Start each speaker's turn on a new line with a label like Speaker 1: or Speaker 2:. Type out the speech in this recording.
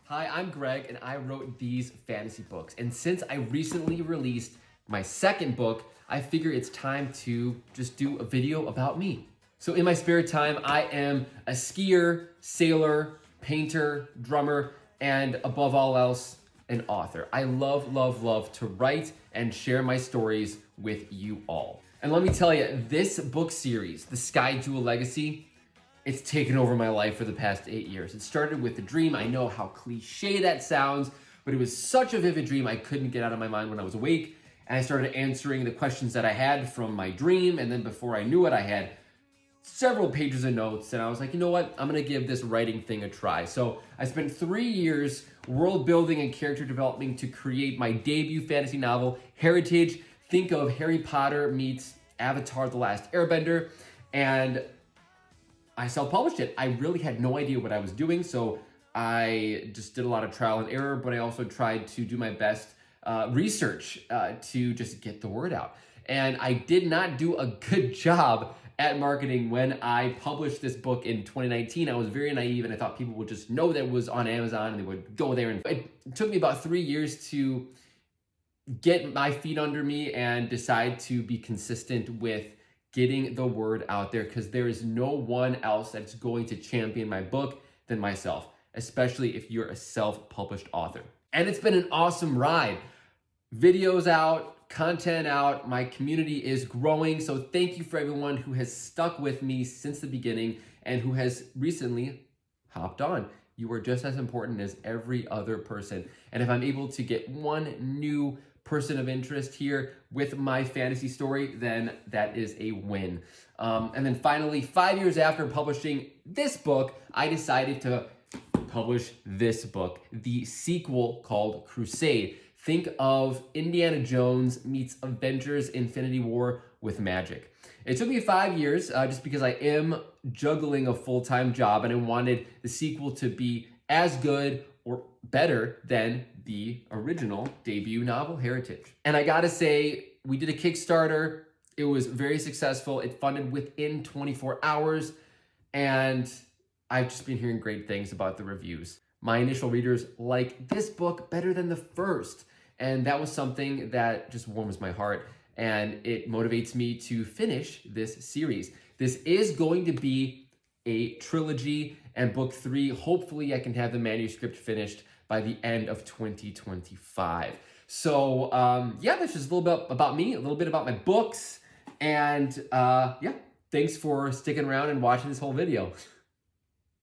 Speaker 1: Hi, I'm Greg, and I wrote these fantasy books. And since I recently released my second book, I figure it's time to just do a video about me. So in my spare time, I am a skier, sailor, painter, drummer, and above all else, an author. I love to write and share my stories with you all. And let me tell you, this book series, The Sky Jewel Legacy, it's taken over my life for the past 8 years. It started with a dream. I know how cliche that sounds, but it was such a vivid dream I couldn't get out of my mind when I was awake. And I started answering the questions that I had from my dream. And then before I knew it, I had several pages of notes. And I was like, you know what? I'm gonna give this writing thing a try. So I spent 3 years world building and character developing to create my debut fantasy novel, Heritage. Think of Harry Potter meets Avatar: The Last Airbender. And I self-published it. I really had no idea what I was doing, so I just did a lot of trial and error, but I also tried to do my best research to just get the word out. And I did not do a good job at marketing when I published this book in 2019. I was very naive, and I thought people would just know that it was on Amazon and they would go there. And it took me about 3 years to get my feet under me and decide to be consistent with getting the word out there, because there is no one else that's going to champion my book than myself, especially if you're a self-published author. And it's been an awesome ride. Videos out, content out, my community is growing. So thank you for everyone who has stuck with me since the beginning and who has recently hopped on. You are just as important as every other person. And if I'm able to get one new person of interest here with my fantasy story, then that is a win. And then finally, 5 years after publishing this book, I decided to publish this book, the sequel called Crusade. Think of Indiana Jones meets Avengers Infinity War with magic. It took me 5 years just because I am juggling a full-time job, and I wanted the sequel to be as good or better than the original debut novel, Heritage. And I gotta say, we did a Kickstarter. It was very successful. It funded within 24 hours. And I've just been hearing great things about the reviews. My initial readers like this book better than the first. And that was something that just warms my heart. And it motivates me to finish this series. This is going to be a trilogy, and book 3, hopefully I can have the manuscript finished by the end of 2025. So yeah, that's just a little bit about me, a little bit about my books, and yeah, thanks for sticking around and watching this whole video.